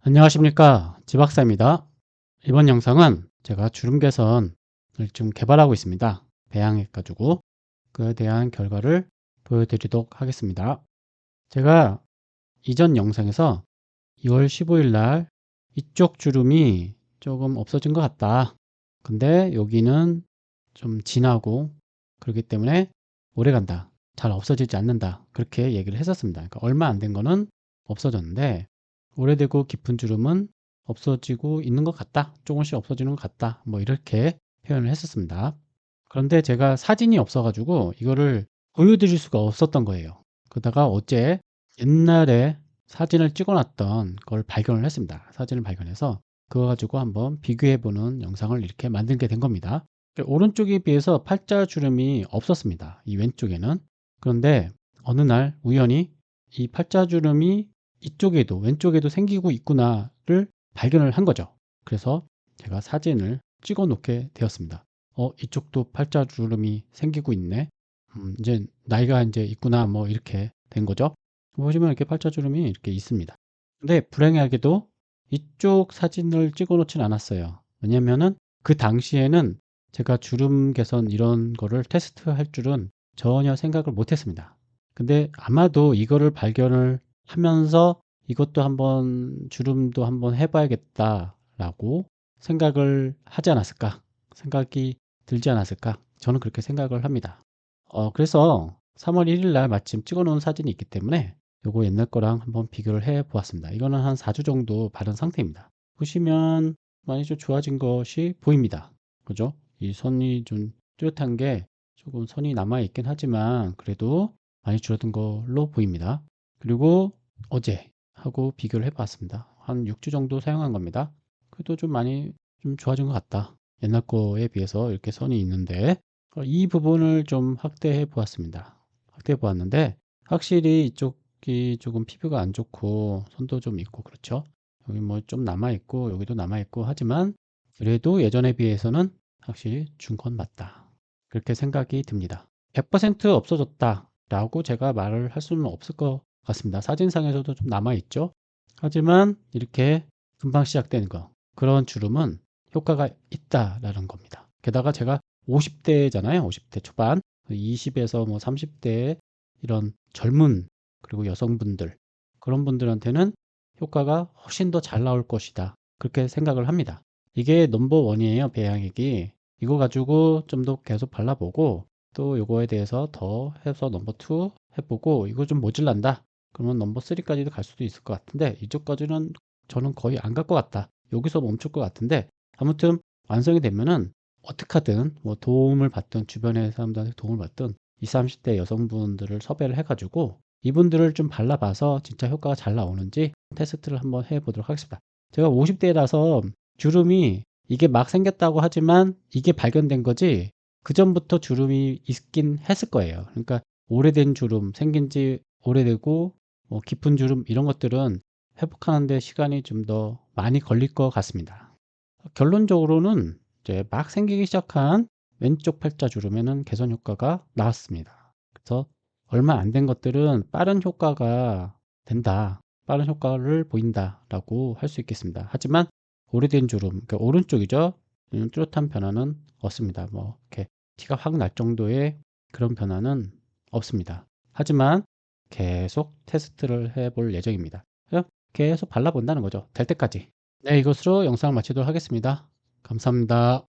안녕하십니까, 지박사입니다. 이번 영상은 제가 주름 개선을 좀 개발하고 있습니다. 배양해 가지고 그에 대한 결과를 보여드리도록 하겠습니다. 제가 이전 영상에서 2월 15일 날 이쪽 주름이 조금 없어진 것 같다. 근데 여기는 좀 진하고 그렇기 때문에 오래 간다, 잘 없어지지 않는다, 그렇게 얘기를 했었습니다. 그러니까 얼마 안 된 거는 없어졌는데 오래되고 깊은 주름은 없어지고 있는 것 같다, 조금씩 없어지는 것 같다, 뭐 이렇게 표현을 했었습니다. 그런데 제가 사진이 없어 가지고 이거를 보여드릴 수가 없었던 거예요. 그러다가 어제 옛날에 사진을 찍어 놨던 걸 발견을 했습니다. 사진을 발견해서 그거 가지고 한번 비교해 보는 영상을 이렇게 만들게 된 겁니다. 오른쪽에 비해서 팔자주름이 없었습니다, 이 왼쪽에는. 그런데 어느 날 우연히 이 팔자주름이 이쪽에도 왼쪽에도 생기고 있구나를 발견을 한 거죠. 그래서 제가 사진을 찍어 놓게 되었습니다. 이쪽도 팔자주름이 생기고 있네. 이제 나이가 이제 있구나, 뭐 이렇게 된 거죠. 보시면 이렇게 팔자주름이 이렇게 있습니다. 근데 불행하게도 이쪽 사진을 찍어 놓진 않았어요. 왜냐면은 그 당시에는 제가 주름 개선 이런 거를 테스트할 줄은 전혀 생각을 못 했습니다. 근데 아마도 이거를 발견을 하면서 이것도 한번 주름도 한번 해 봐야겠다라고 생각을 하지 않았을까? 생각이 들지 않았을까? 저는 그렇게 생각을 합니다. 그래서 3월 1일 날 마침 찍어 놓은 사진이 있기 때문에 요거 옛날 거랑 한번 비교를 해 보았습니다. 이거는 한 4주 정도 바른 상태입니다. 보시면 많이 좀 좋아진 것이 보입니다. 그죠? 이 선이 좀 뚜렷한 게 조금 선이 남아 있긴 하지만 그래도 많이 줄어든 걸로 보입니다. 그리고 어제 하고 비교를 해 봤습니다. 한 6주 정도 사용한 겁니다. 그래도 좀 많이 좀 좋아진 것 같다, 옛날 거에 비해서 이렇게 선이 있는데. 이 부분을 좀 확대해 보았습니다. 확대해 보았는데 확실히 이쪽이 조금 피부가 안 좋고 선도 좀 있고 그렇죠. 여기 뭐 좀 남아 있고 여기도 남아 있고 하지만 그래도 예전에 비해서는 확실히 준 건 맞다, 그렇게 생각이 듭니다. 100% 없어졌다 라고 제가 말을 할 수는 없을 것 같습니다. 사진상에서도 좀 남아 있죠. 하지만 이렇게 금방 시작되는 거, 그런 주름은 효과가 있다라는 겁니다. 게다가 제가 50대잖아요. 50대 초반. 20에서 뭐 30대 이런 젊은 그리고 여성분들, 그런 분들한테는 효과가 훨씬 더 잘 나올 것이다, 그렇게 생각을 합니다. 이게 넘버 원이에요, 배양액이. 이거 가지고 좀 더 계속 발라보고 또 요거에 대해서 더 해서 넘버 2 해보고 이거 좀 모질란다 그러면 넘버 3까지도 갈 수도 있을 것 같은데 이쪽까지는 저는 거의 안 갈 것 같다, 여기서 멈출 것 같은데, 아무튼 완성이 되면은 어떻게 하든 뭐 도움을 받든 주변의 사람들한테 도움을 받든 20, 30대 여성분들을 섭외를 해가지고 이분들을 좀 발라봐서 진짜 효과가 잘 나오는지 테스트를 한번 해보도록 하겠습니다. 제가 50대라서 주름이 이게 막 생겼다고 하지만 이게 발견된 거지 그 전부터 주름이 있긴 했을 거예요. 그러니까 오래된 주름, 생긴 지 오래되고 뭐 깊은 주름 이런 것들은 회복하는 데 시간이 좀 더 많이 걸릴 것 같습니다. 결론적으로는 이제 막 생기기 시작한 왼쪽 팔자 주름에는 개선 효과가 나왔습니다. 그래서 얼마 안 된 것들은 빠른 효과가 된다, 빠른 효과를 보인다라고 할 수 있겠습니다. 하지만 오래된 주름, 그러니까 오른쪽이죠. 뚜렷한 변화는 없습니다. 뭐 이렇게 티가 확 날 정도의 그런 변화는 없습니다. 하지만 계속 테스트를 해볼 예정입니다. 그냥 계속 발라본다는 거죠, 될 때까지. 네, 이것으로 영상을 마치도록 하겠습니다. 감사합니다.